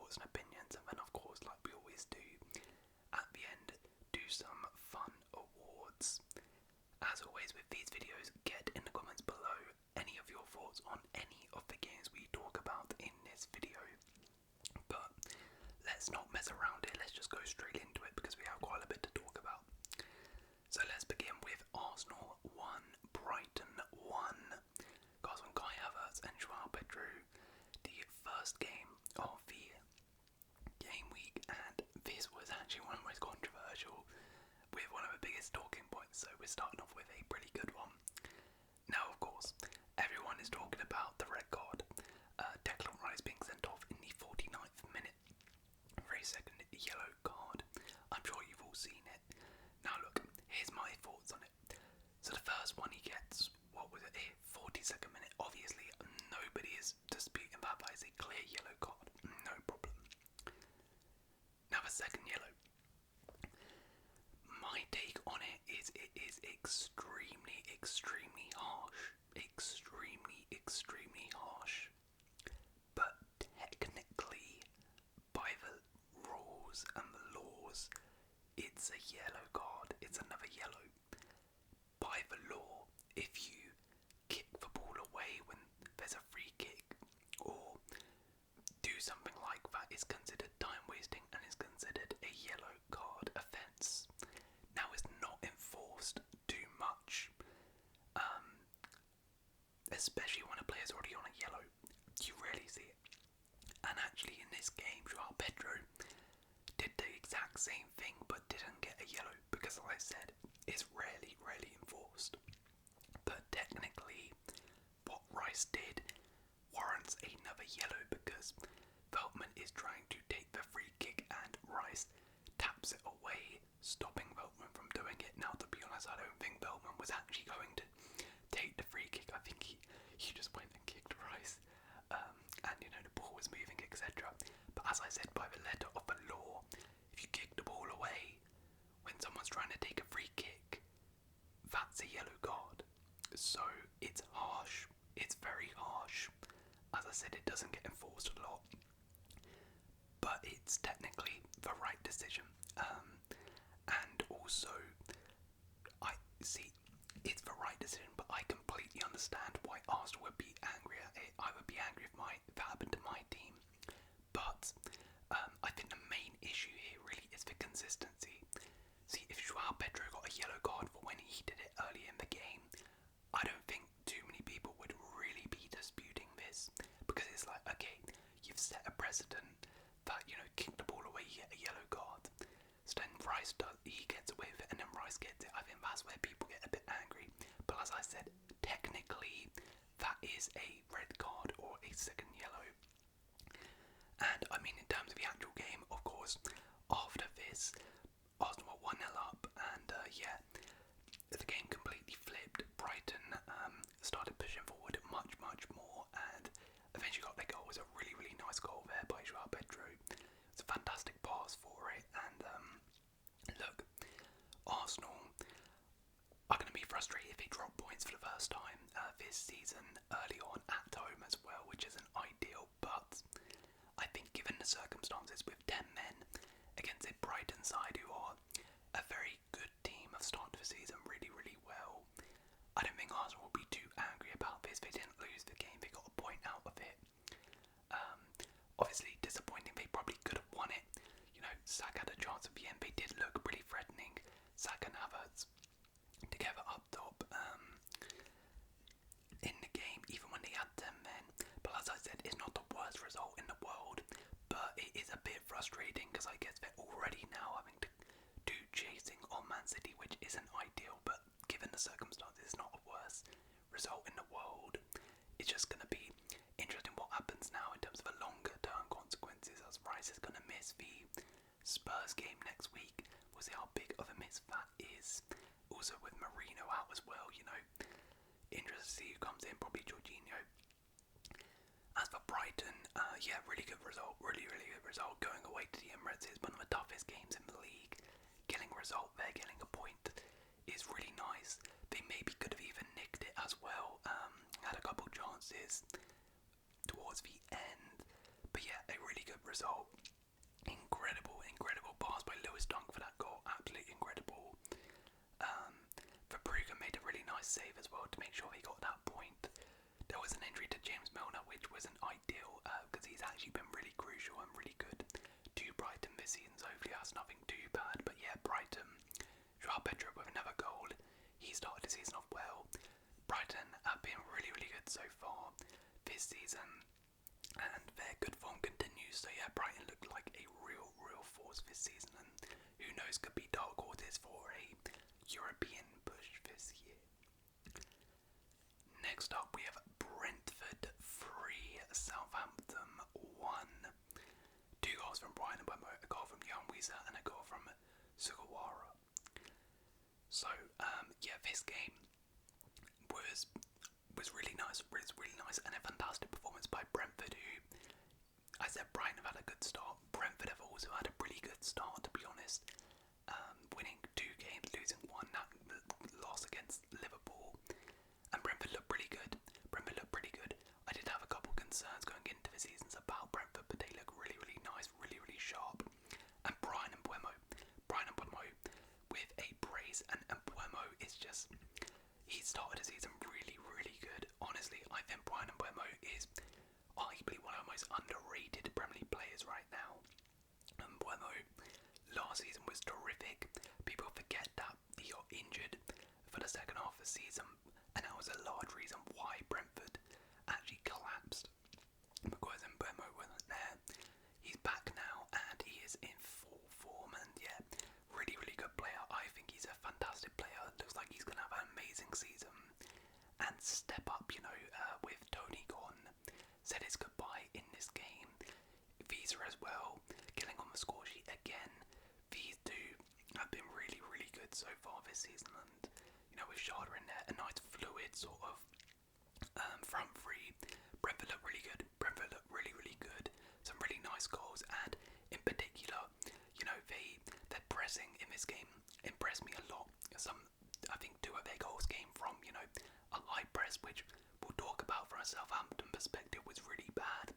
thoughts and opinions, and then of course, like we always do, at the end, do some fun awards. As always with these videos, get in the comments below any of your thoughts on any of the games we talk about in this video. But let's not mess around here, let's just go straight into it because we have quite a bit to talk about. So let's begin with Arsenal 1, Brighton 1. Guys, when Kai Havertz and Joao Pedro, the first game of the game week, and this was actually one of the most controversial, with one of the biggest talking points, so we're starting off with a pretty good one. Now, of course, everyone is talking about the red card. Declan Rice being sent off in the 49th minute for a second yellow card. I'm sure you've all seen it. Now look, here's my thoughts on it. So the first one he gets, what was it, 42nd minute. Obviously, nobody is disputing that is a clear yellow card. No problem. Now the second yellow. My take on it is extremely, extremely harsh. Extremely harsh. But technically, by the rules and the laws, it's a yellow card. It's another yellow. By the law, if you kick the ball away when there's a free kick, or do something like that, is considered time wasting and is considered a yellow card offence. Now it's not enforced too much, especially when a player's already on a yellow. You rarely see it. And actually in this game, Joao Pedro did the exact same thing but didn't get a yellow because, like I said, it's rarely enforced. But technically, what Rice did warrants another yellow because Veltman is trying to take the free kick and Rice taps it away, stopping Veltman from doing it. Now, to be honest, I don't think Veltman was actually going to take the free kick. I think he just went and kicked Rice, and the ball was moving, etc. But as I said, by the letter of the law, if you kick the ball away when someone's trying to take a free kick, that's a yellow card. So it's harsh. It's very harsh. As I said, it doesn't get enforced a lot, but it's technically the right decision. And also, I see it's the right decision, but I completely understand why Arsenal would be angry at it. I would be angry if that happened to my team. But I think the main issue here really is the consistency. See, if Joao Pedro got a yellow card for when he did it early in the game, I don't think too many people would really be disputing this, because it's like, okay, you've set a precedent that, kick the ball away, you get a yellow card. So then Rice gets away with it, and then Rice gets it. I think that's where people get a bit angry. But as I said, technically, that is a red card or a second yellow. And I mean, in terms of the actual game, of course, after this, Arsenal were 1-0 up, and the game completely flipped. Brighton started pushing forward much more, and eventually got their goal. It was a really nice goal there by Joao Pedro. It's a fantastic pass for it, and look, Arsenal are going to be frustrated if they drop points for the first time this season early on at home as well, which isn't ideal, but I think given the circumstances with 10 men against a Brighton side who are a very good team, have started the season really well, I don't think Arsenal will be too angry about this. They didn't lose the game, they got a point out of it. Obviously disappointing, they probably could have won it. Saka had a chance at the end, they did look pretty threatening. Saka and Havertz together up top in the game, even when they had 10 men. But as I said, it's not the worst result in the world, but it is a bit frustrating because I guess they're already now having to do chasing on Man City, which isn't ideal, but given the circumstances, it's not the worst result in the world. It's just going to be interesting what happens now in terms of the longer term consequences, as Rice is going to miss the Spurs game next week. We'll see how big of a miss that is. Also with Marino out as well, interested to see who comes in, probably Jorginho. As for Brighton, really good result, really good result. Going away to the Emirates is one of the toughest games in the league. Getting a result there, getting a point is really nice. They maybe could have even nicked it as well. Had a couple chances towards the end, but yeah, a really good result. incredible pass by Lewis Dunk for that goal. Absolutely incredible. Verbrugge made a really nice save as well to make sure he got that point. There was an injury to James Milner, which wasn't ideal because he's actually been really crucial and really good to Brighton this season. So hopefully that's nothing too bad. But yeah, Brighton, Joao Pedro with another goal. He started the season off well. Brighton have been really, really good so far this season, and their good form continues. So yeah, Brighton look like a real force this season, and who knows, could be dark horses for a European push this year. Next up, we have Brentford 3, Southampton 1. 2 goals from Brian and Mbeumo, a goal from Jan Wiese and a goal from Sugawara. So yeah, this game was really nice. Was really nice, and a fantastic performance by Brentford, who I said Brighton have had a good start. Brentford have also had a pretty good start, to be honest. Winning 2 games, losing 1, that loss against Liverpool. And Brentford looked pretty good. I did have a couple concerns going into the seasons about Brentford, but they look really, really nice, really, really sharp. And Brian and Mbeumo with a brace, and Mbeumo is just, he started the season really, really good. Honestly, I think Brian Mbeumo is arguably one of the most underrated Premier League players right now. Mbeumo last season was terrific. People forget that he got injured for the second half of the season, and that was a large reason why Brentford actually collapsed, because Mbeumo wasn't there. He's back now and he is in full form, and yeah, really, really good player. I think he's a fantastic player. Looks like he's going to have an amazing season and step up, with Tony gone. Said his goodbye in this game. Visa as well, getting on the score sheet again. These two have been really, really good so far this season, and with Sharda in there, a nice fluid sort of front three. Brentford look really good. Really, really good. Some really nice goals, and in particular, their pressing in this game impressed me a lot. I think 2 of their goals came from, a high press, which we'll talk about from a Southampton perspective was really bad.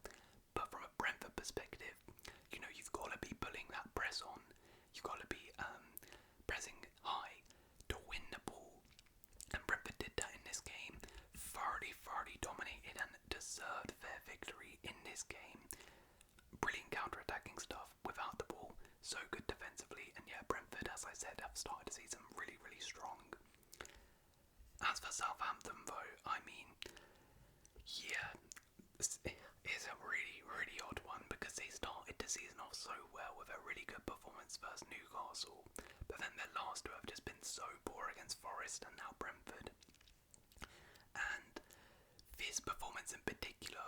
But from a Brentford perspective, you've got to be pulling that press on. You've got to be pressing high to win the ball. And Brentford did that in this game. Thoroughly dominated and deserved their victory in this game. Brilliant counter-attacking stuff without the ball. So good defensively. And yeah, Brentford, as I said, have started the season really, really strong. As for Southampton, though, I mean, yeah, it's a really, really odd one, because they started the season off so well with a really good performance versus Newcastle, but then their last 2 have just been so poor against Forest and now Brentford. And this performance in particular,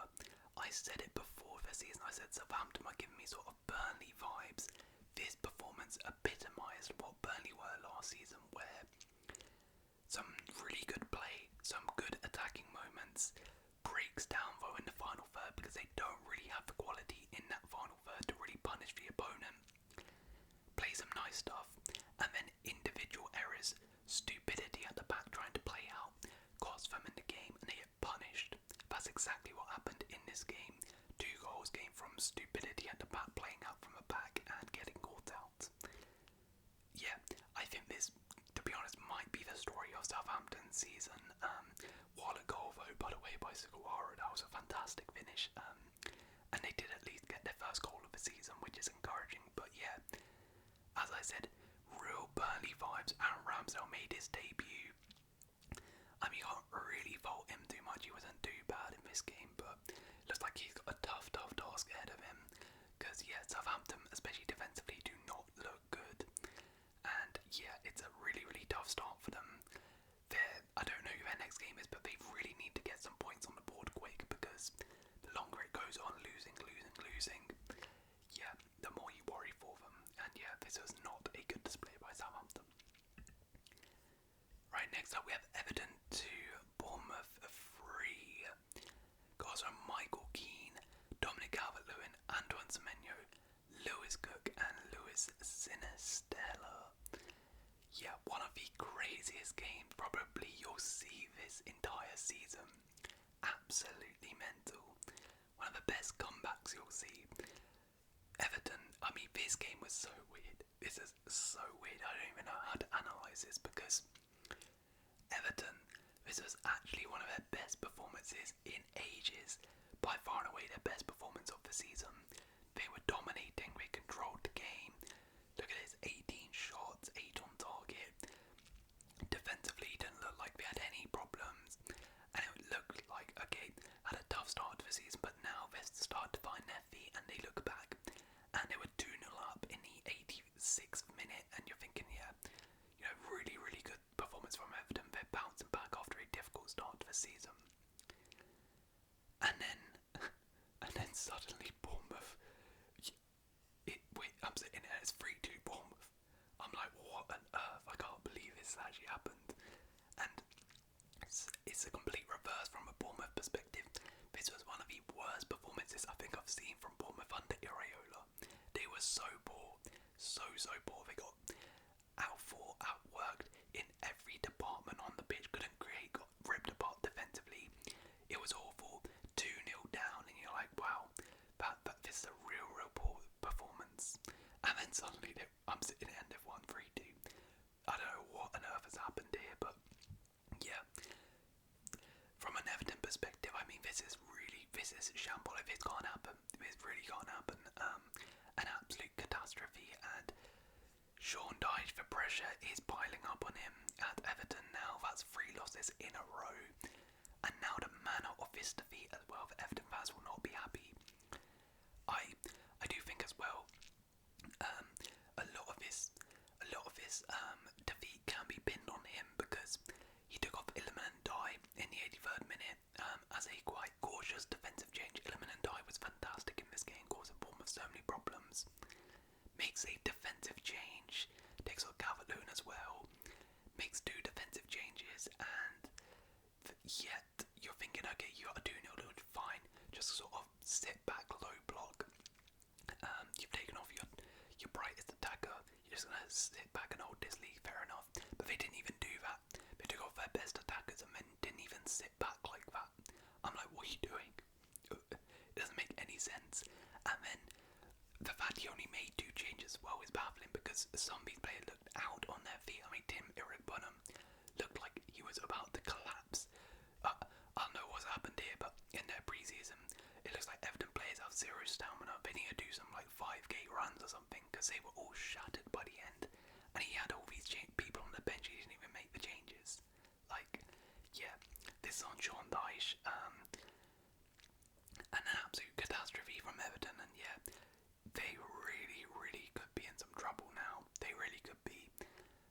I said it before the season, I said Southampton are giving me sort of Burnley vibes. This performance epitomised what Burnley were last season, where some really good play, some good attacking moments, breaks down though in the final third, because they don't really have the quality in that final third to really punish the opponent. Play some nice stuff, and then individual errors, stupidity at the back trying to play out, cost them in the game, and they get punished. That's exactly what happened in this game. 2 goals came from stupidity at the back, playing out from the back and getting caught out. Yeah, I think this, to be honest, might be the story of Southampton's season. What a goal though, by the way, by Sugawara. That was a fantastic finish. And they did at least get their first goal of the season, which is encouraging. But yeah, as I said, real Burnley vibes. Aaron Ramsdale made his debut. I mean, you can't really fault him too much. He wasn't too bad in this game, but looks like he's got a tough task ahead of him. Because yeah, Southampton, especially defensively, do not look good. And yeah, it's a really, really tough start for them. I don't know who their next game is, but they really need to get some points on the board quick, because the longer it goes on, losing, yeah, the more you worry for them. And yeah, this was not a good display by Southampton. Right, next up we have Everton 2, Bournemouth 3. Goals from Michael Keane, Dominic Calvert-Lewin, Antoine Semenyo, Lewis Cook and Lewis Sinistella. Yeah, one of the craziest games probably you'll see this entire season. Absolutely mental. One of the best comebacks you'll see. Everton, I mean, this this game was so weird. This is so weird. I don't even know how to analyse this because Everton, this was actually one of their best performances in ages. By far and away their best performance of the season. They were dominating, they controlled the game. Look at this, 18 shots, 8 on target. Defensively, didn't look like they had any problems. And it looked like, okay, had a tough start to the season, but now they're starting to find their feet and they look back. And they were 2-0 up in the 86th minute, and you're thinking, yeah, you know, really, really good performance from Everton. They're bouncing back after a difficult start to the season. And then suddenly Bournemouth, I'm sitting there, it's 3-2 Bournemouth. I'm like, what on earth? I can't believe this actually happened. And it's a complete reverse from a Bournemouth perspective. This was one of the worst performances I think I've seen from Bournemouth under Iraola. They were so poor, so poor. They got outworked in every department on the pitch, couldn't create, got ripped apart defensively. It was awful. 2-0 down, and you're like, wow, this is a real poor performance. And then suddenly I'm sitting at they've won 3-2. I don't know what on earth has happened here, but yeah. From an Everton perspective, I mean, this is shambolic. This can't happen. This really can't happen. An absolute catastrophe, and Sean Dyche, the pressure is piling up on him at Everton now. That's 3 losses in a row. And now the manner of this defeat as well, the Everton fans will not be happy. I do think as well, a lot of this defeat can be pinned on him because he took off Iliman Ndiaye in the 83rd minute as a quite cautious defensive change. Iliman Ndiaye was fantastic in this game, causing Bournemouth so many problems. Makes a defensive change, takes off Calvert-Lewin as well, makes 2 defensive changes, and yet you're thinking, okay, you got a 2-0, fine, just sort of sit back, low block. You've taken off your brightest attacker, you're just going to sit back and hold this lead, fair enough. But they didn't even do that. They took off their best attackers and then didn't even sit back like that. I'm like, what are you doing? It doesn't make any sense. And then the fact he only made 2 changes as well is baffling because some of these players looked out on their feet. I mean, Eric Bunham looked like he was about to collapse. I don't know what's happened here, but in their pre-season, it looks like Everton players have 0 stamina. They need to do some like 5k runs or something because they were all shattered by the end. And he had all these people on the bench, he didn't even make the changes. Like, yeah, this is on Sean Dyche. An absolute catastrophe from Everton, and yeah, they really, really could be in some trouble now. They really could be.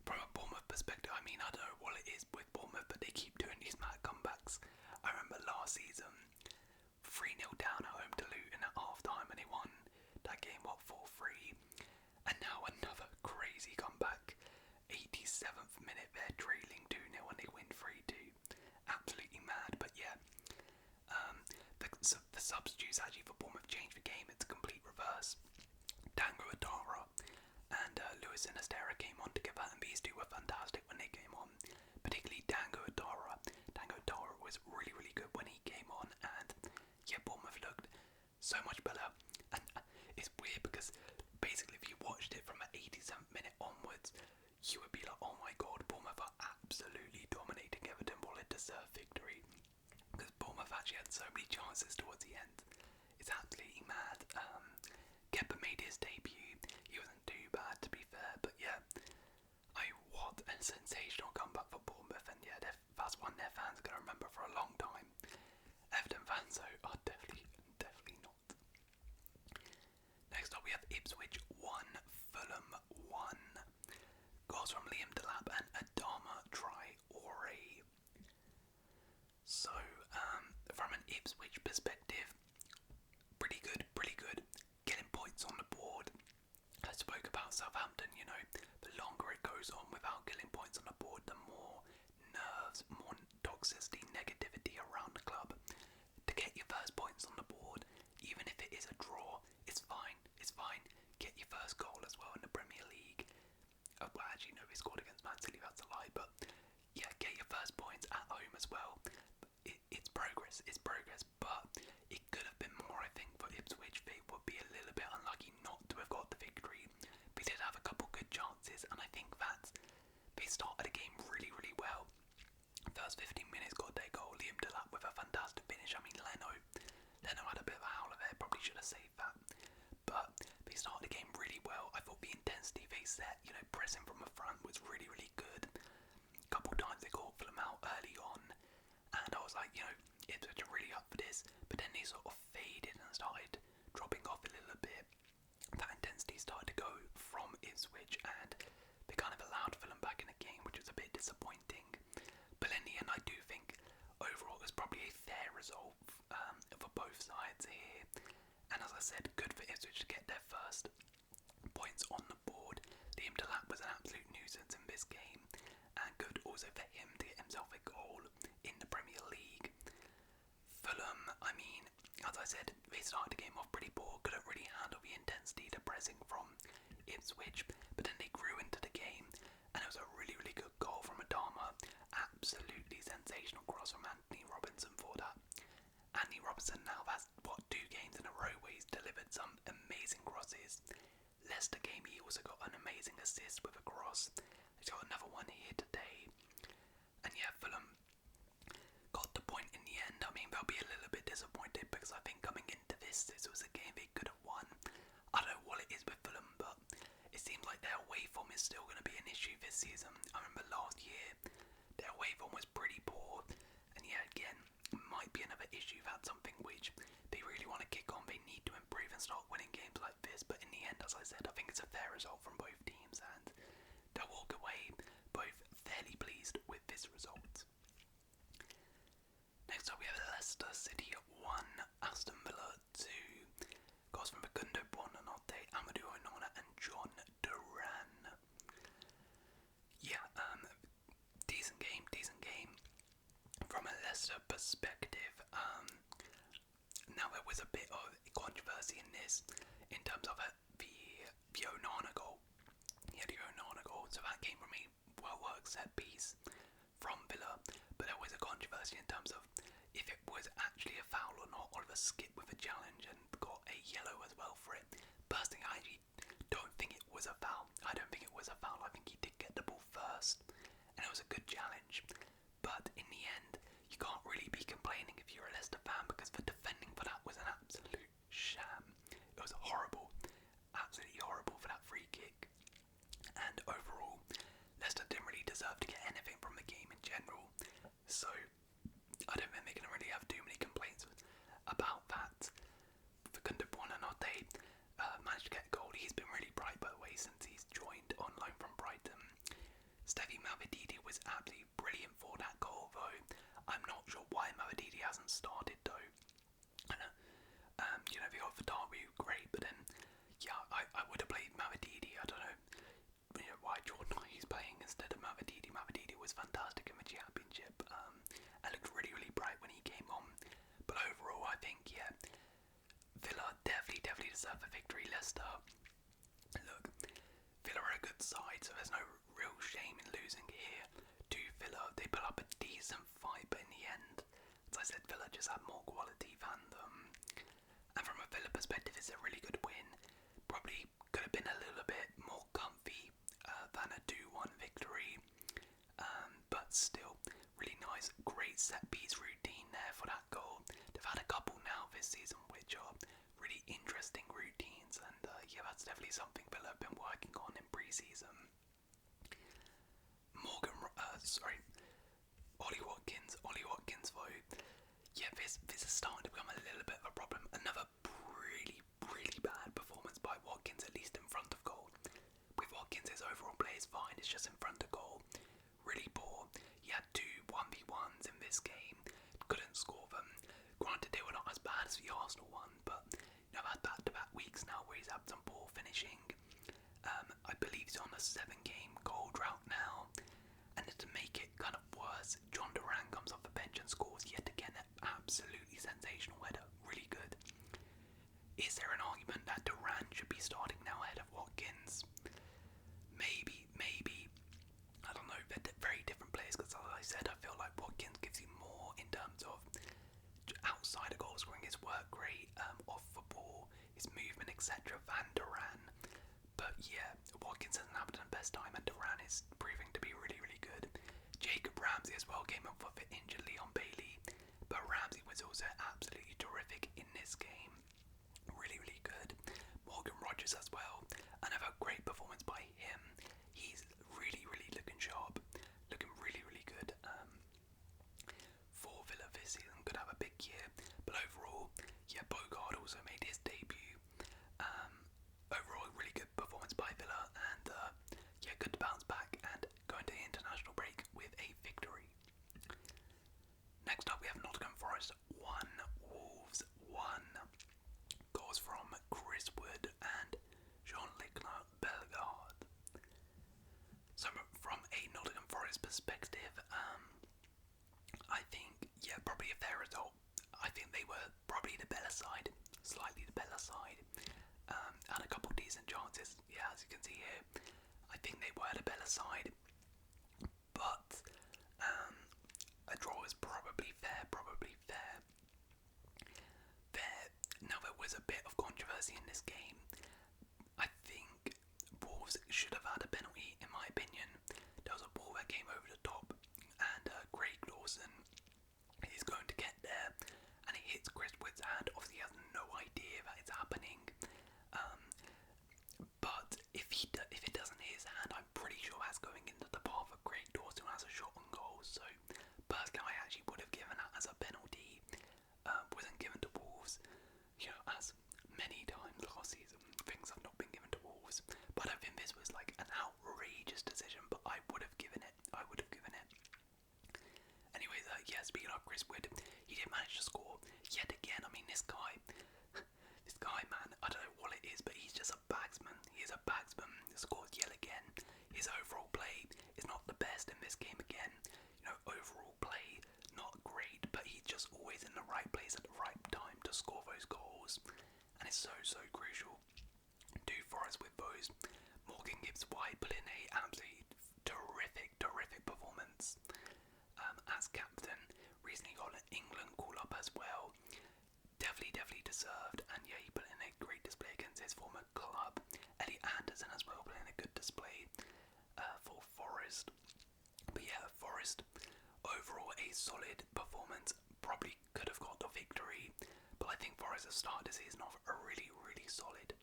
From a Bournemouth perspective, I mean, I don't know what it is with Bournemouth, but they keep doing these mad comebacks. I remember last season, 3-0 down at home to Luton at half-time, and they won that game, 4-3. And now another crazy comeback. 87th minute, they're trailing 2-0 and they win 3-2. Absolutely mad, but yeah. The substitutes actually for Bournemouth changed the game. It's a complete reverse. Dango Adara and Lewis Sinistera came on together, and these 2 were fantastic when they came on. Particularly Dango Adara. Dango Adara was really, really good when he came on, and yeah, Bournemouth looked so much better. And it's weird because basically if you watched it from the 87th minute onwards, you would be like, oh my god, Bournemouth are absolutely dominating Everton. What a deserved victory. Because Bournemouth actually had so many chances towards the end. It's absolutely mad. Kepa made his debut. He wasn't too bad, to be fair, but yeah. What a sensational comeback for Bournemouth, and yeah, that's one their fans are going to remember for a long time. Everton fans, though, are definitely not. Next up, we have Ipswich 1, Fulham 1. Goals from Liam Delap and Adama Traore. So, from an Ipswich perspective, pretty good. Getting points on the board. I spoke about Southampton, you know, the longer it goes on without getting points on the board, the more nerves, more toxicity, negativity around the club. To get your first points on the board, even if it is a draw, it's fine. Get your first goal as well in the Premier League. Well, actually, no, he scored against Man City, that's a lie, but yeah, get your first points at home as well. It's progress, but it could have been more, I think, for Ipswich. They would be a little bit unlucky not to have got the victory. chances, and I think that they started the game really, really well. First 15 minutes got their goal, Liam Delap with a fantastic finish. I mean, Leno had a bit of a howler there, probably should have saved that. But they started the game really well. I thought the intensity they set, pressing from the front was really, really good. A couple times they caught Fulham out early on, and I was like, Ipswich are really up for this. But then they sort of faded and started dropping off a little bit. That intensity started to go from Ipswich, and they kind of allowed Fulham back in the game, which was a bit disappointing. But in the end, I do think overall it was probably a fair result for both sides here. And as I said, good for Ipswich to get their first points on the board. Liam Delap was an absolute nuisance in this game, and good also for him to get himself a goal in the Premier League. Fulham, I mean, as I said, they started the game off pretty poor, couldn't really handle the intensity, the pressing from Ipswich, but then they grew into the game, and it was a really, really good goal from Adama. Absolutely sensational cross from Anthony Robinson for that. Anthony Robinson now has, 2 games in a row where he's delivered some amazing crosses. Leicester game, he also got an amazing assist with a cross. He's got another one here today. And yeah, Fulham got the point in the end. I mean, they'll be a little bit disappointed because I think coming into this was a game they could have won. I don't know what it is with Fulham, but it seems like their away form is still going to be an issue this season. I remember last year, their away form was pretty poor. And yeah, again, might be another issue. That's something which they really want to kick on. They need to improve and start winning games like this. But in the end, as I said, I think it's a fair result from both teams, and they'll walk away both fairly pleased with this result. Next up, we have Leicester City at 1, Aston Villa 2. Goals from Facundo Buonanotte, Amadou Onana, and John Duran. Yeah, decent game. From a Leicester perspective, now there was a bit of controversy in this, in terms of the Onana goal. Yeah, the Onana goal. So that came from a well-worked set piece from Villa, but there was a controversy in terms of if it was actually a foul or not. Oliver skipped with a challenge and got a yellow as well for it. Personally, I actually don't think it was a foul. I think he did get the ball first, and it was a good challenge. But in the end, you can't really be complaining if you're a Leicester fan, because the defending for that was an absolute sham. It was horrible, absolutely horrible for that free kick. And overall, Leicester didn't really deserve to get anything from the game in general. So I don't think they can really have too many complaints about that. Facundo Buonanotte managed to get a goal. He's been really bright, by the way, since he's joined on loan from Brighton. Stevie Mavididi was absolutely brilliant for that goal, though. I'm not sure why Mavididi hasn't started, though. The Otavaru, great, but then, yeah, I would have played Mavididi. I don't know, why Jordan he's playing instead of Mavididi. Mavididi was fantastic in the championship, and looked really, really bright when he came on. But overall, I think, yeah, Villa definitely deserve the victory. Leicester, look, Villa are a good side, so there's no real shame in losing here to Villa. They put up a decent fight, but in the end, as I said, Villa just had more quality than them. And from a Villa perspective, it's a really good win. Probably could have been a little bit more comfy than a 2-1 victory, but still really nice. Great set piece routine there for that goal. They've had a couple now this season which are really interesting routines, and yeah, that's definitely something Villa have been working on in pre-season. Ollie Watkins though, yeah, this is starting to become a little bit of a problem. Another really bad performance by Watkins, at least in front of goal. With Watkins, his overall play is fine, it's just in front of goal, really poor. He had 2 1v1s in this game, couldn't score them. Granted, they were not as bad as the Arsenal one, but I've had back-to-back weeks now where he's had some poor finishing. I believe he's on a 7-game goal drought now, and to make it kind of worse, John Duran comes off the bench and scores yet again an absolutely sensational header, really good. Is there an argument that Duran should be starting now ahead of Watkins? Maybe. I don't know, they're very different players, because as I said, I feel like Watkins gives you more in terms of outside of goal scoring, his work rate, off the ball, his movement, etc. than Duran. But yeah, Watkins hasn't had the first time, and Duran is proving to be really, really good. Jacob Ramsey as well came up for injured Leon Bailey, but Ramsey was also absolutely terrific in this game. Really, really good. Morgan Rogers as well. Another great performance by him. He's really, really looking sharp. Looking really, really good. For Villa this season, could have a big year. But overall, yeah, Bogard also made his debut. Overall, really good performance by Villa. And yeah, good to bounce back and go into the international break with a victory. Next up, we have Nottingham Forest 1, Wolves 1. Goals from Chris Wood and Jean-Luc Bellegarde. So from a Nottingham Forest perspective, I think, yeah, probably a fair result. I think they were probably the better side, slightly the better side. Had a couple decent chances, yeah, as you can see here. I think they were the better side, but a draw is probably fair, Now there was a bit of controversy in this game. I think Wolves should have had a penalty, in my opinion. There was a ball that came over the top, and Craig Dawson is going to get there, and it hits Chris Wood's hand. Obviously, he has no idea that it's happening. But if it doesn't hit his hand, I'm pretty sure that's going into the path of Craig Dawson, who has a shot on goal. So, personally, I actually would have given that as a penalty. Wasn't given to Wolves. You know, as many times last season, things have not been given to Wolves. But I think this was like an outrageous decision, but I would have given it. Anyways, yeah, speaking of Chris Wood, he did manage to score yet again. I mean, this guy, man, I don't know what it is, but he's just a bagsman. He is a bagsman. He scores yet again. His overall play is not the best in this game again. You know, overall play, not great, but he's just always in the right place at the right time to score those goals. And it's so, so crucial to Forest with those. Morgan Gibbs-White put in a absolutely terrific performance as captain. Recently got an England call-up as well. Definitely deserved. And yeah, he put in a great display against his former club. Elliot Anderson as well put in a good display for Forest. But yeah, Forest overall a solid performance. Probably could have got the victory, but I think Forest have started the season off really, really solid,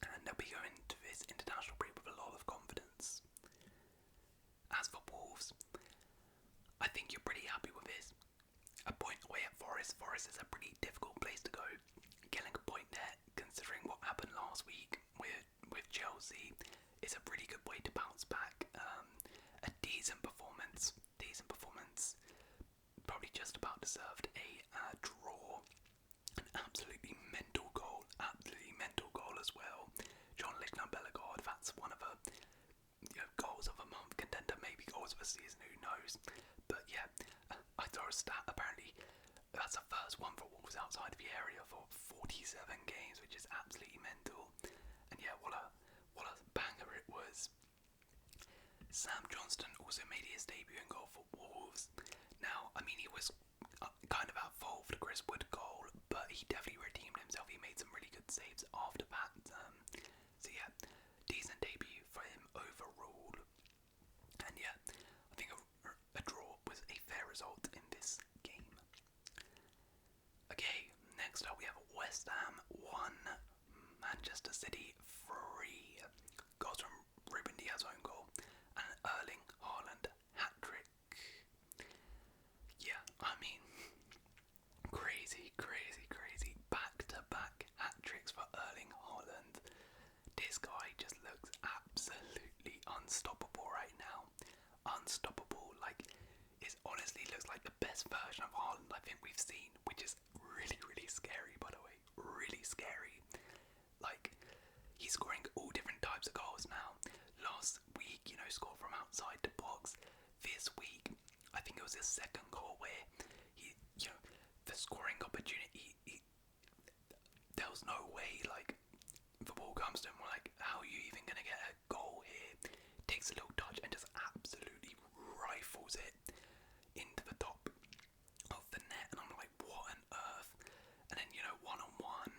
and they'll be going to this international break with a lot of confidence. As for Wolves, I think you're pretty happy with this. A point away at Forest. Forest is a pretty difficult place to go. Getting a point there, considering what happened last week with Chelsea, is a pretty good way to bounce back. A decent performance. Probably just about deserved a draw. An absolutely mental goal as well. Jean-Luc Bellegarde, that's one of the goals of a month contender, maybe goals of a season, who knows. But yeah, I saw a stat, apparently that's the first one for Wolves outside of the area for 47 games, which is absolutely mental. And yeah, what a banger it was. Sam Johnston also made his debut in goal for Wolves. Now, I mean, he was kind of at fault for the Chris Wood goal, but he definitely redeemed himself. He made some really good saves after that. So yeah, decent debut for him overall. And yeah, I think a draw was a fair result in this game. Okay, next up we have West Ham 1, Manchester City 3. Goals from Ruben Diaz own goal and Erling Haaland hat-trick. Yeah, I mean, crazy. Back-to-back hat-tricks for Erling Haaland. This guy just looks absolutely unstoppable right now. Unstoppable, like, it honestly looks like the best version of Haaland I think we've seen, which is really, really scary, by the way. Really scary. Like, he's scoring all different types of goals now. Last week, scored from outside the box. This week, I think it was his second goal where he, the scoring opportunity, there was no way, like, the ball comes to him, like, how are you even going to get a goal here? Takes a little touch and just absolutely rifles it into the top of the net, and I'm like, what on earth? And then, one-on-one,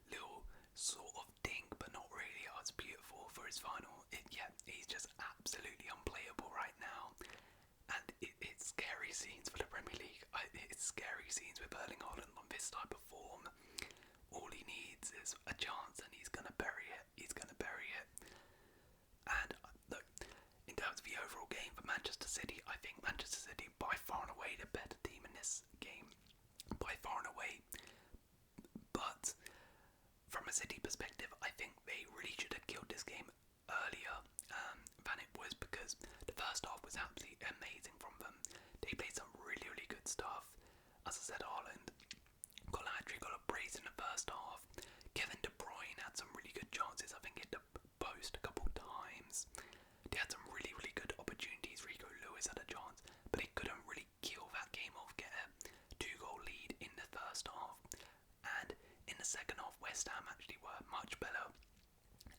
little sort of dink, but not really. Oh, it's beautiful for his final. He's just scary scenes with Erling Haaland on this type of form. All he needs is a chance and he's going to bury it. And look, in terms of the overall game for Manchester City, I think Manchester City by far and away the better team in this game. By far and away. But from a City perspective, I think they really should have killed this game earlier than it was, because the first half was absolutely amazing from them. They played some really, really good stuff. As I said, Haaland got a hat-trick, got a brace in the first half. Kevin De Bruyne had some really good chances. I think hit the post a couple times. They had some really, really good opportunities. Rico Lewis had a chance, but he couldn't really kill that game off, get a 2-goal lead in the first half. And in the second half, West Ham actually were much better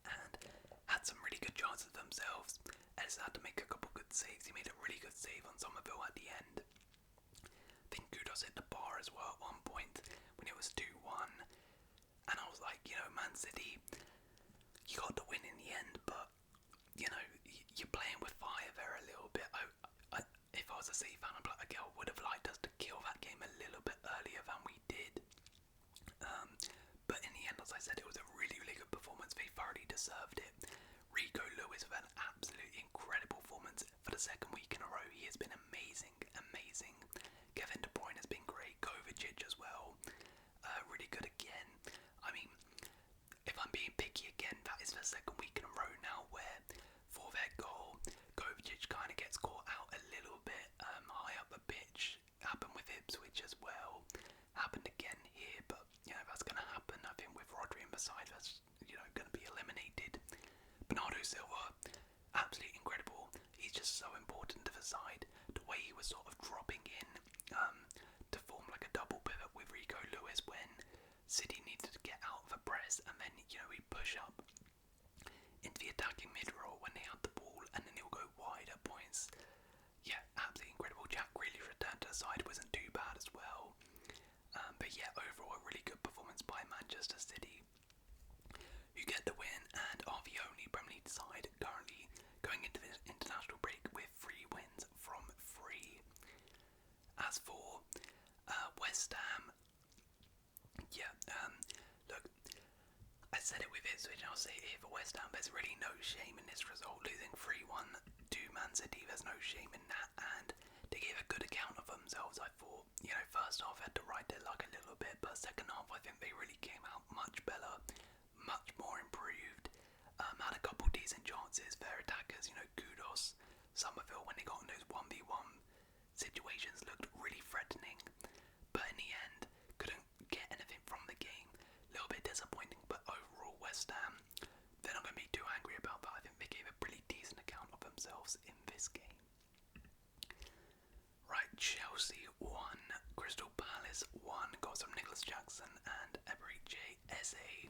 and had some really good chances themselves. Edison had to make a couple good saves. He made a really good save on Somerville at the end. I think Kudos hit the bar as well at one point when it was 2-1. And I was like, Man City, you got the win in the end, but, you're playing with fire there a little bit. If I was a City fan, I'd be like, okay, I would have liked us to kill that game a little bit earlier than we did. But in the end, as I said, it was a really, really good performance. They thoroughly deserved it. Rico Lewis with an absolutely incredible performance for the second week in a row. He has been amazing. Kevin De Bruyne has been great. Kovacic as well. Really good again. I mean, if I'm being picky again, that is the second week in a row now where for their goal, Kovacic kind of gets caught out a little bit high up the pitch. Happened with Ipswich as well. Happened again here, but that's going to happen. I think with Rodri in the side, that's going to be eliminated. Bernardo Silva, absolutely incredible. He's just so important to the side. The way he was sort of dropping in to form like a double pivot with Rico Lewis when City needed to get out of the press, and then we push up into the attacking mid roll when they had the ball, and then he'll go wide at points. Yeah, absolutely incredible. Jack Grealish returned to the side, wasn't too bad as well. But yeah, overall a really good performance by Manchester City, who get the win and are the only Premier League side currently going into the international break with 3 wins from 3. As for West Ham, look, I said it with Ipswich, I'll say it here for West Ham. There's really no shame in this result. Losing 3-1 to Man City, there's no shame in that, and they gave a good account of themselves. I thought, first half had to ride their luck a little bit, but second half I think they really came out much better, much more improved. Had a couple decent chances. Their attackers, Kudos, Somerville, when they got in those 1v1 situations, looked really threatening, but in the end couldn't get anything from the game. A little bit disappointing, but overall West Ham, they're not going to be too angry about that. I think they gave a pretty decent account of themselves in this game. Right, Chelsea 1, Crystal Palace 1, goals from Nicholas Jackson and Eberechi Eze.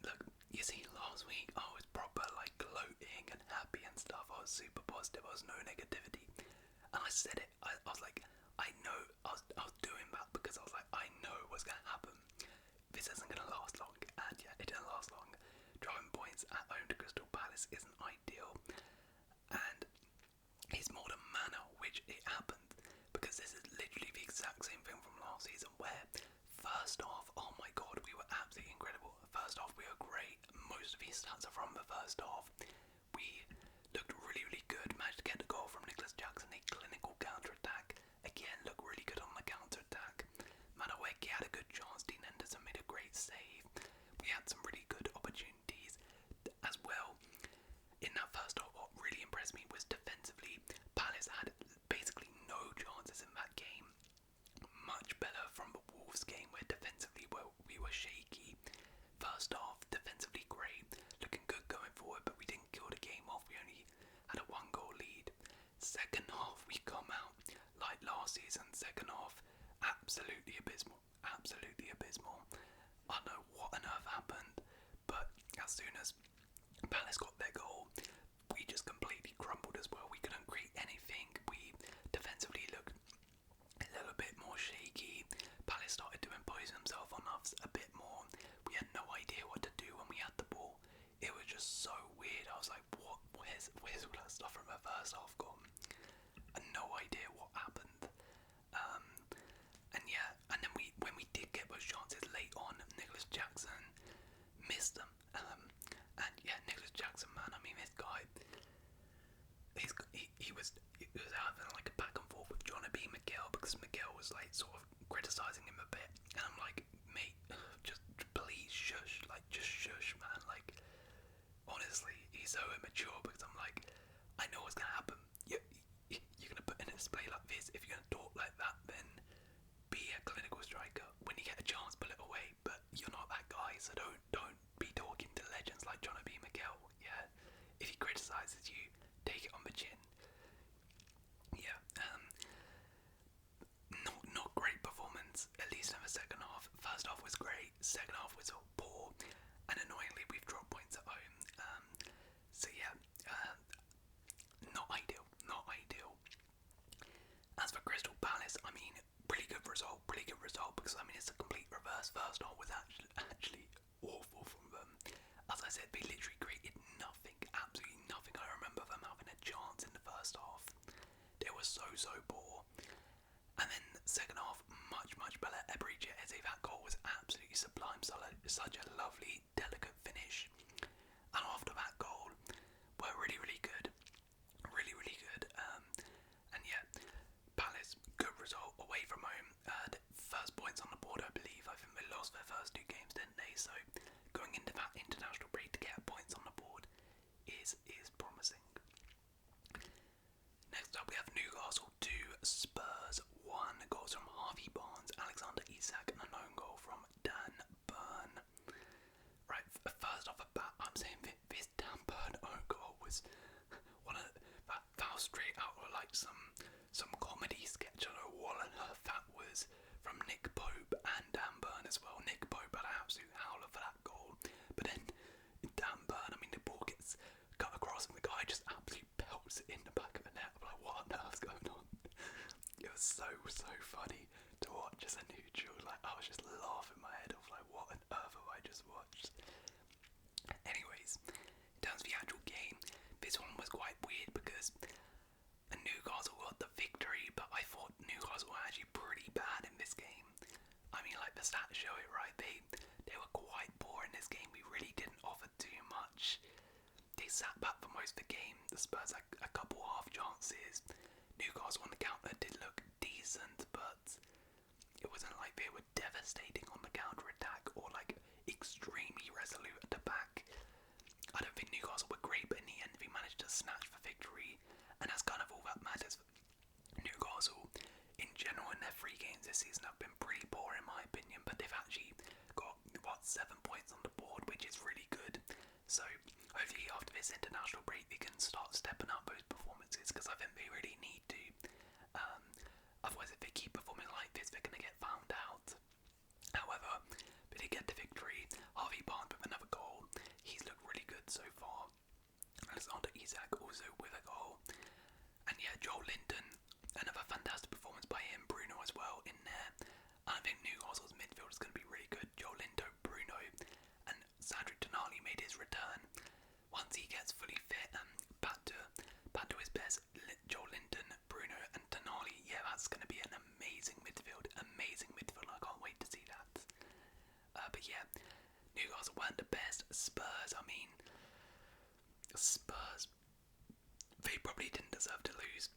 Look, you see, last week I was proper gloating and happy and stuff. I was super positive. I was no negativity, and I said it. I was like, I know. I was doing that because I was like, I know what's gonna happen. This isn't gonna last long, and yeah, it didn't last long. Drawing points at home to Crystal Palace isn't ideal, and it's more than manner which it happened, because this is literally the exact same thing from last season where first half, oh my god, we were absolutely incredible. First half we were great. Most of these stats are from the first half. We looked really, really good. Managed to get the goal from Nicholas Jackson, a clinical counter-attack. Again, looked really good on the counter-attack. Madueke had a good chance. Dean Henderson made a great save. We had some really good opportunities as well. In that first half, what really impressed me was defensively. Palace had basically no chances in that game. Much better from the Wolves game, where defensively we were shaky. First half, defensively great, looking good going forward, but we didn't kill the game off. We only had a 1-goal lead. Second half, we come out like last season. Second half, absolutely abysmal. Absolutely abysmal. I don't know what on earth happened, but as soon as Palace got their goal, we just completely crumbled as well. We couldn't create anything. We defensively looked a little bit more shaky. Palace started to impose themselves on us a bit more. We had no idea what to do when we had the ball. It was just so weird. I was like, what? Where's all that stuff from the first half gone? And no idea what happened. those chances late on. Nicholas Jackson missed them. And yeah, Nicholas Jackson, man, I mean, this guy, he was having like a back and forth with John B. Miguel, because Miguel was like sort of criticising him a bit, and I'm like, mate, just please shush, like just shush, man. Like honestly, he's so immature, because I'm like, I know what's gonna happen. You're gonna put in a display like this. If you're gonna talk like that, then be a clinical striker. When you get a chance, pull it away. But you're not that guy, so don't be talking to legends like John B. Miguel. Yeah, if he criticises you, take it on the chin. Yeah, not great performance, at least in the second half. First half was great, second half was all poor, and annoyingly we've dropped points at home. So yeah, not ideal, not ideal. As for Crystal Palace, I mean, pretty good result, because I mean it's a complete reverse. First half was actually awful from them. As I said, they literally created nothing, absolutely nothing. I remember them having a chance in the first half. They were so poor. And then second half, much better. That goal was absolutely sublime. Such a lovely, delicate finish. And after that goal, we're really good. Really good. And yeah, Palace, good result away from home. The first points on the board, I believe. I think they lost their first 2 games, didn't they? So going into that international break to get points on the board is promising. Next up, we have Newcastle 2, Spurs 1. Goals from Harvey Barnes, Alexander Isak, and a lone goal from Dan Burn. Right, first off the bat, I'm saying this Dan Burn own goal was one of that was straight out of like some comedy sketch. I don't know what on earth that was, from Nick Pope and Dan Burn as well. Nick Pope had an absolute howler for that goal, but then Dan Burn, I mean, the ball gets cut across and the guy just absolutely pelts it in the back of the net. I'm like, what on earth's going on? It was so funny to watch as a neutral. Like, I was just laughing my head off, like, what on earth have I just watched? Anyways, in terms of the actual game, this one was quite weird because Newcastle got the victory, but I thought Newcastle were actually pretty bad in this game. I mean, like, the stats show it, right? They were quite poor in this game. We really didn't offer too much. They sat back for most of the game. The Spurs had a couple half chances. Newcastle on the counter did look decent, but it wasn't like they were devastating on the counter attack or like extremely resolute at the back. I don't think Newcastle were great, but in the end they managed to snatch the victory, and that's kind of all that matters. Newcastle, in general, in their 3 games this season have been pretty poor in my opinion, but they've actually got 7 points on the board, which is really good. So hopefully after this international break they can start stepping up those performances, because I think they really need to. Otherwise, if they keep performing like this, they're going to get found out. However, they did get the victory. Harvey Barnes with another goal. He's looked really good so far. Alexander Isak also with a goal. And yeah, Joel Linton, another fantastic performance by him. Bruno as well in there. And I think Newcastle's midfield is going to be really good. Joel Linton, Bruno, and Cedric Tonali made his return. Once he gets fully fit and back to his best, Joel Linton, Bruno, and Tonali, yeah, that's going to be an amazing midfield. I can't wait to see that. But yeah, Newcastle weren't the best. Spurs, I mean, Spurs, they probably didn't deserve to lose.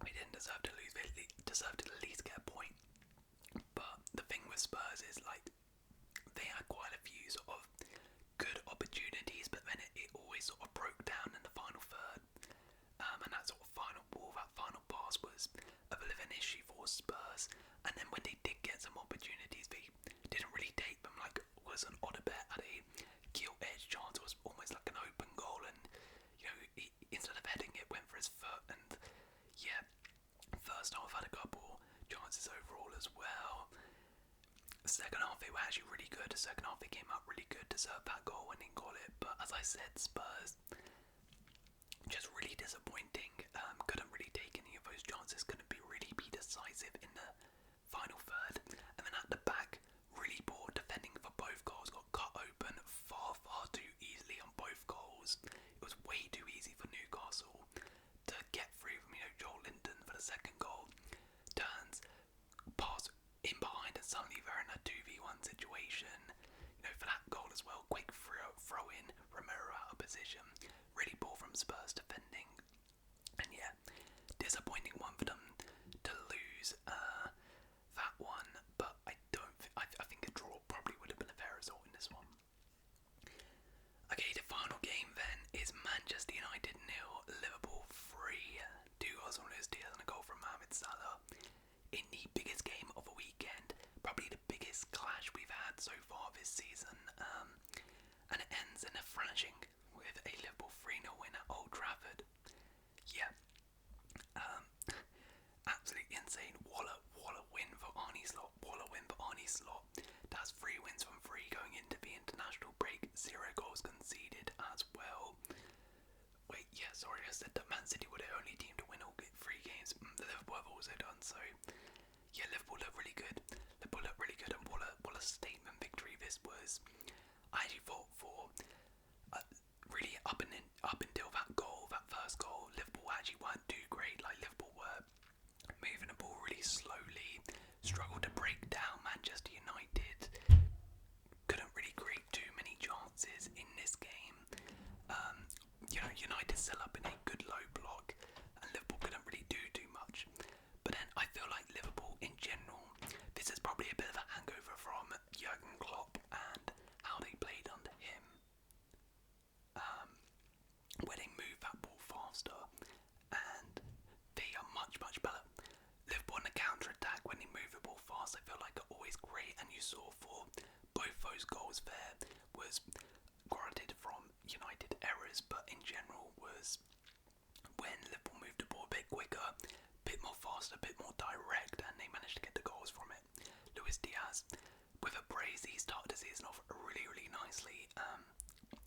They deserved to at least get a point. But the thing with Spurs is, like, they had quite a few sort of good opportunities, but then it always sort of broke down in the final third. And that sort of final ball, that final pass was a bit of an issue for Spurs. And then when they did get some opportunities, they didn't really take them. Like, was an audible at a gilt-edged chance. It was almost like an open goal, and you know, instead of heading it, went for his foot. And yeah, first half had a couple chances overall as well. Second half they were actually really good. The second half they came out really good, deserved that goal and didn't got it. But as I said, Spurs just really disappointing. Couldn't really take any of those chances. Couldn't really be decisive in the final third. And then at the back, really poor defending for both goals. Got cut open far too easily on both goals. It was way too easy for Newcastle to get through from, you know, Joel Linton for the second goal. Turns, pass in behind, and suddenly they're in a 2v1 so far this season, and it ends in a thrashing with a Liverpool 3-0 win at Old Trafford. Yeah, absolutely insane. What a win for Arne Slot. What a win for Arne Slot. That's 3 wins from 3 going into the international break. 0 goals conceded as well. Wait, yeah, sorry, I said that Man City were the only team to win all 3 games. Liverpool have also done so. Yeah, Liverpool look really good. Liverpool look really good, and what a statement victory this was. I actually thought for really up until that goal, that first goal, Liverpool actually weren't too great. Like, Liverpool were moving the ball really slowly, struggled to break down Manchester United, couldn't really create too many chances in this game. United set up in a good low block, and Liverpool couldn't really do too much. But then I feel like Liverpool in general, this is probably a bit of a hangover from Jurgen Klopp and how they played under him, where they move that ball faster and they are much better. Liverpool on the counter attack, when they move the ball fast, I feel like are always great, and you saw for both those goals there was granted from United errors, but in general was when Liverpool moved the ball a bit quicker, a bit more faster, a bit more direct, and they managed to get the goals from it. Luis Diaz, with a brace, he started the season off really nicely.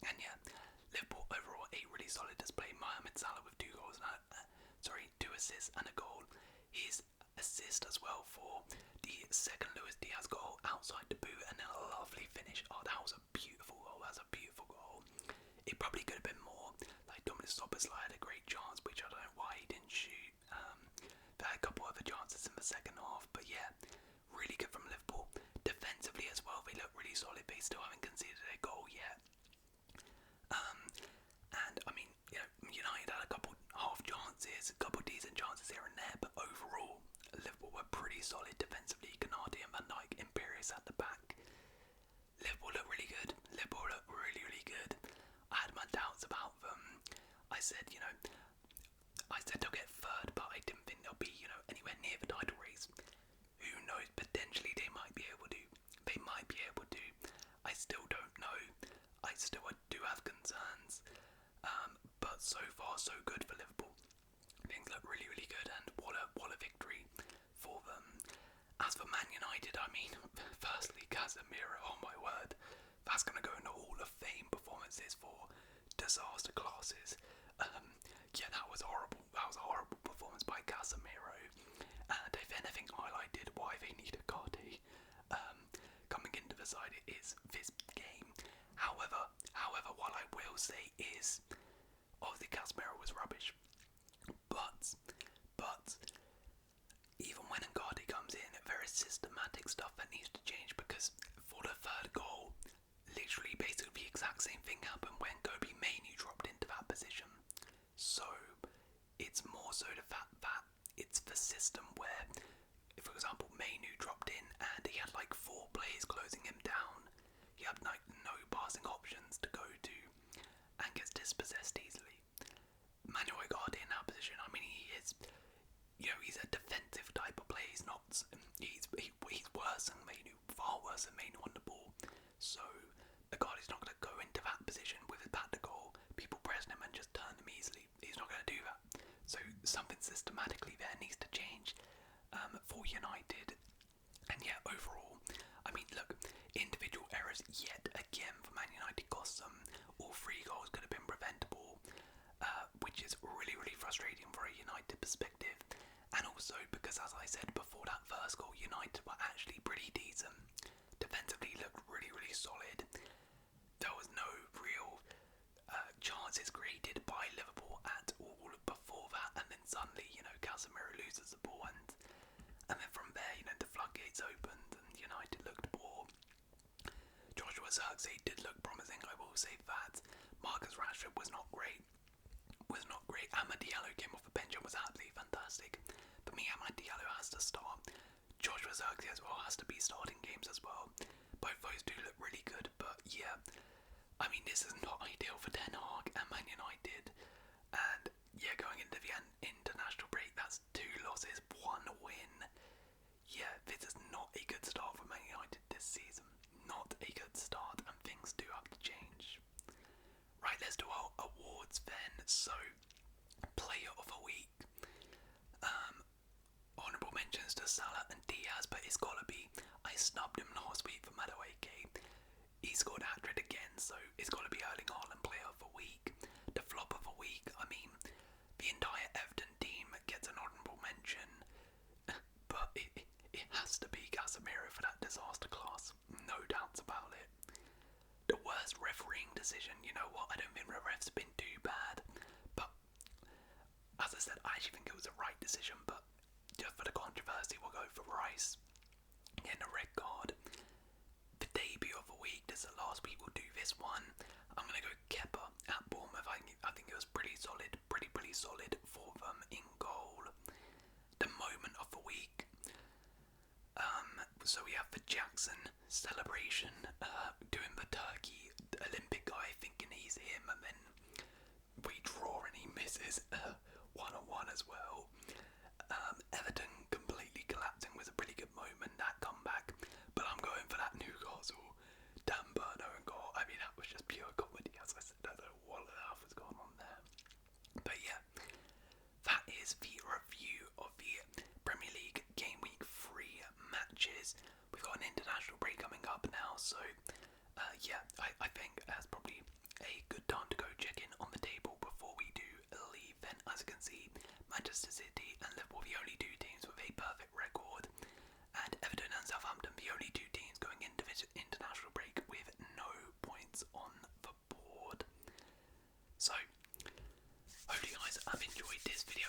And yeah, Liverpool overall a really solid display. Mohamed Salah with 2 goals, 2 assists and a goal. His assist as well for the second Luis Diaz goal outside the boot, and then a lovely finish. Oh, that was a beautiful goal. That's a beautiful goal. It probably could have been more. Like, Dominic Szoboszlai had a great chance, which I don't know why he didn't shoot. They had a couple other chances in the second half, but yeah, really good from Liverpool. Defensively as well, they look really solid. They still haven't conceded a goal yet. And I mean, United had a couple half chances, a couple decent chances here and there, but overall, Liverpool were pretty solid defensively. Canati and Van Dijk, Imperius at the back. Liverpool look really good. Liverpool look really good. I had my doubts about them. I said they'll get 3rd, but I didn't think they'll be, anywhere near the title race. Who knows? Potentially they might be able to. I still don't know. I do have concerns. But so far so good for Liverpool. Things look really good, and what a victory for them. As for Man United, I mean, firstly, Casemiro, oh my word, that's going to go in the Hall of Fame performances for disaster classes. Yeah, that was horrible. That was a horrible performance by Casemiro, and if anything highlighted why they need a Cardi coming into the side is this game. However, what I will say is, obviously Casemiro was rubbish, but even when Ngardi comes in, there is systematic stuff that needs to change, because for the 3rd goal, literally basically the exact same thing happened when Kobe Mainoo dropped into that position. So it's more so the fact that it's the system where, if, for example, Mainoo dropped in and he had like 4 players closing him down, he had like no passing options to go to and gets dispossessed easily. Manuel Ugarte in that position, I mean, he is, he's a defensive type of player. He's not, he's worse than Mainoo, far worse than Mainoo on the ball. So Ugarte's not going to go into that position with his back to goal, people pressing him and just turn him easily. He's not going to do that. So something systematically there needs to change for United. And yeah, overall, I mean, look, individual errors yet again for Man United cost them. All 3 goals could have been preventable, which is really frustrating for a United perspective. And also because, as I said before that first goal, United were actually pretty decent. Defensively looked really solid. There was no real chances created by Liverpool at all before that, and then suddenly, Casemiro loses the ball, and then from there, the floodgates opened and United looked poor. Joshua Zirkzee did look promising, I will say that. Marcus Rashford was not great. Amad Diallo came off the bench and was absolutely fantastic. For me, Amad Diallo has to start. Joshua Zirkzee as well has to be starting games as well. Both those do look really good, but yeah, I mean, this is not ideal for Ten Hag and Man United. And yeah, going into the international break, that's 2 losses, 1 win. Yeah, this is not a good start for Man United this season. Not rewards then. So, player of the week. Honourable mentions to Salah and Diaz, but it's got to be. I snubbed him last week for Madueke. He scored a hat-trick again, so it's got to be Erling Haaland player of the week. The flop of the week, I mean, the entire Everton team gets an honourable mention, but it has to be Casemiro for that disaster class, no doubts about it. The worst refereeing decision, you know what, I don't think the ref's been too bad, but as I said, I actually think it was a right decision, but just for the controversy, we'll go for Rice getting a red card. The debut of the week, this is the last week we'll do this one. I'm going to go Kepa at Bournemouth. I think it was pretty solid, pretty solid for them in goal. The moment of the week. So we have the Jackson celebration, doing the Turkey Olympic guy, thinking he's him, and then we draw and he misses 1-on-1 as well. Everton completely collapsing was a pretty good moment, that comeback, but I'm going for that Newcastle Dan Burno and goal. I mean, that was just pure comedy, as I said. I don't know what on earth was going on there. But yeah, that is the review of the Premier League Game Week 3 matches. We've got an international break coming up now, so yeah, I think that's probably a good time to go check in on the table before we do leave. Then, as you can see, Manchester City and Liverpool, the only two teams with a perfect record, and Everton and Southampton, the only two teams going into this international break with no points on the board. So, hopefully you guys have enjoyed this video.